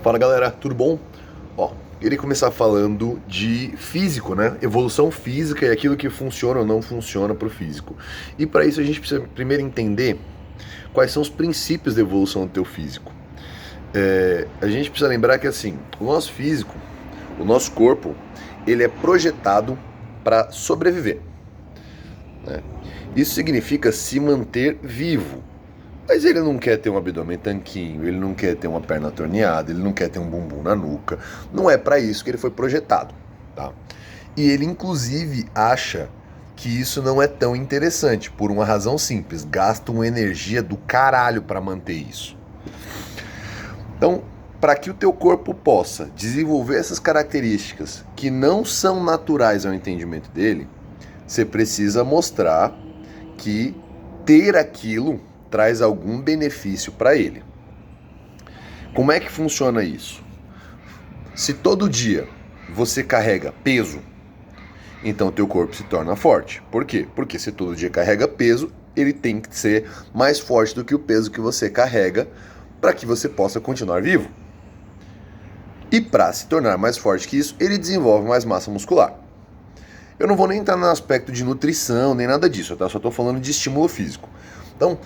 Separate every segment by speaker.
Speaker 1: Fala galera, tudo bom? Ó, queria começar falando de físico, né? Evolução física e aquilo que funciona ou não funciona para o físico. E para isso a gente precisa primeiro entender quais são os princípios da evolução do teu físico. A gente precisa lembrar que assim, o nosso físico, o nosso corpo, ele é projetado para sobreviver, né? Isso significa se manter vivo. Mas ele não quer ter um abdômen tanquinho, ele não quer ter uma perna torneada, ele não quer ter um bumbum na nuca. Não é para isso que ele foi projetado, tá? E ele inclusive acha que isso não é tão interessante, por uma razão simples: gasta uma energia do caralho para manter isso. Então, para que o teu corpo possa desenvolver essas características que não são naturais ao entendimento dele, você precisa mostrar que ter aquilo traz algum benefício para ele. Como é que funciona isso? Se todo dia você carrega peso, então o teu corpo se torna forte. Por quê? Porque se todo dia carrega peso, ele tem que ser mais forte do que o peso que você carrega para que você possa continuar vivo. E para se tornar mais forte que isso, ele desenvolve mais massa muscular. Eu não vou nem entrar no aspecto de nutrição, nem nada disso, tá? Só estou falando de estímulo físico. Então,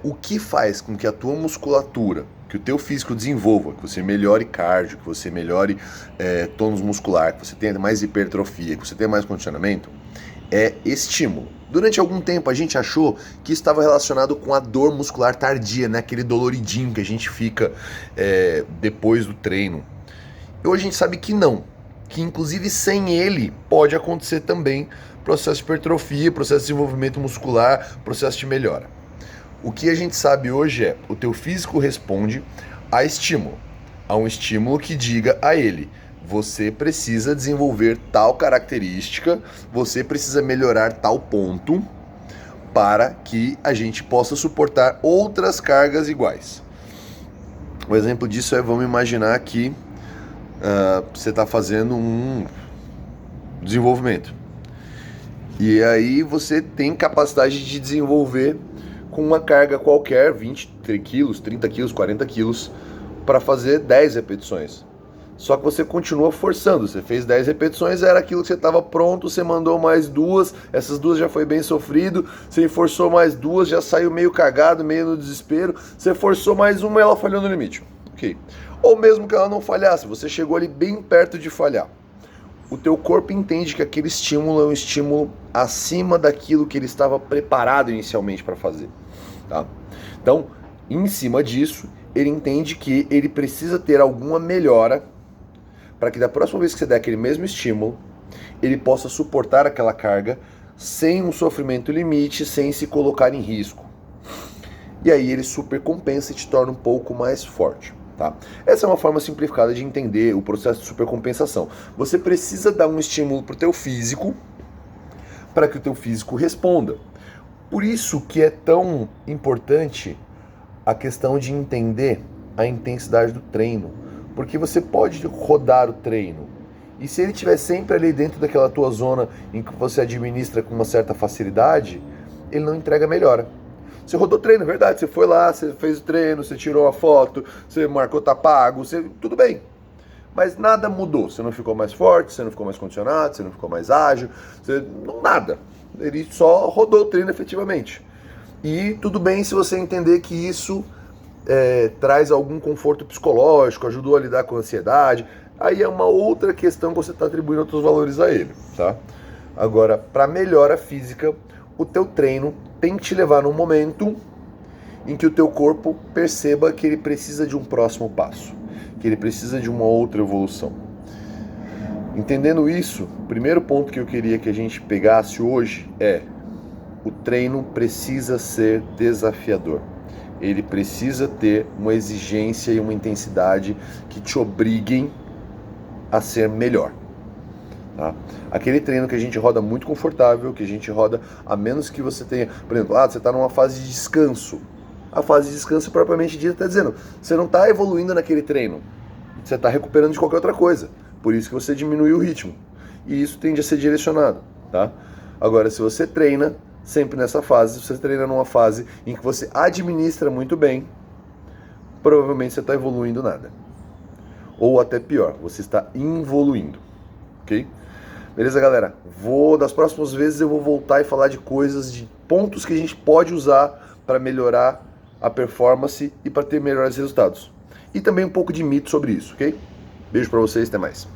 Speaker 1: o que faz com que a tua musculatura, que o teu físico desenvolva, que você melhore cardio, que você melhore tônus muscular, que você tenha mais hipertrofia, que você tenha mais condicionamento, é estímulo. Durante algum tempo a gente achou que estava relacionado com a dor muscular tardia, né? Aquele doloridinho que a gente fica depois do treino. E hoje a gente sabe que não, que inclusive sem ele pode acontecer também processo de hipertrofia, processo de desenvolvimento muscular, processo de melhora. O que a gente sabe hoje é, o teu físico responde a estímulo, a um estímulo que diga a ele: você precisa desenvolver tal característica, você precisa melhorar tal ponto para que a gente possa suportar outras cargas iguais. Um exemplo disso é, vamos imaginar que você está fazendo um desenvolvimento. E aí você tem capacidade de desenvolver com uma carga qualquer, 20 quilos, 30 quilos, 40 quilos, para fazer 10 repetições. Só que você continua forçando, você fez 10 repetições, era aquilo que você estava pronto, você mandou mais duas, essas duas já foi bem sofrido, você forçou mais duas, já saiu meio cagado, meio no desespero, você forçou mais uma e ela falhou no limite. Ok. Ou mesmo que ela não falhasse, você chegou ali bem perto de falhar. O teu corpo entende que aquele estímulo é um estímulo acima daquilo que ele estava preparado inicialmente para fazer, tá? Então, em cima disso, ele entende que ele precisa ter alguma melhora para que da próxima vez que você der aquele mesmo estímulo, ele possa suportar aquela carga sem um sofrimento limite, sem se colocar em risco. E aí ele supercompensa e te torna um pouco mais forte. Tá? Essa é uma forma simplificada de entender o processo de supercompensação. Você precisa dar um estímulo para o teu físico para que o teu físico responda. Por isso que é tão importante a questão de entender a intensidade do treino, porque você pode rodar o treino e se ele estiver sempre ali dentro daquela tua zona em que você administra com uma certa facilidade, ele não entrega melhora. Você rodou treino, é verdade, você foi lá, você fez o treino, você tirou a foto, você marcou tá pago, tudo bem. Mas nada mudou, você não ficou mais forte, você não ficou mais condicionado, você não ficou mais ágil, nada. Ele só rodou o treino efetivamente. E tudo bem se você entender que isso traz algum conforto psicológico, ajudou a lidar com a ansiedade, aí é uma outra questão que você está atribuindo outros valores a ele, tá? Agora, para melhora física, o teu treino tem que te levar num momento em que o teu corpo perceba que ele precisa de um próximo passo, que ele precisa de uma outra evolução. Entendendo isso, o primeiro ponto que eu queria que a gente pegasse hoje é: o treino precisa ser desafiador. Ele precisa ter uma exigência e uma intensidade que te obriguem a ser melhor. Tá? Aquele treino que a gente roda muito confortável, que a gente roda a menos que você tenha, por exemplo, você está numa fase de descanso. A fase de descanso propriamente dita está dizendo, você não está evoluindo naquele treino, você está recuperando de qualquer outra coisa. Por isso que você diminui o ritmo. E isso tende a ser direcionado. Tá? Agora, se você treina sempre nessa fase, se você treina numa fase em que você administra muito bem, provavelmente você está evoluindo nada. ou até pior, você está evoluindo, ok? Beleza, galera? Das próximas vezes eu vou voltar e falar de coisas, de pontos que a gente pode usar para melhorar a performance e para ter melhores resultados. E também um pouco de mito sobre isso, ok? Beijo para vocês, até mais.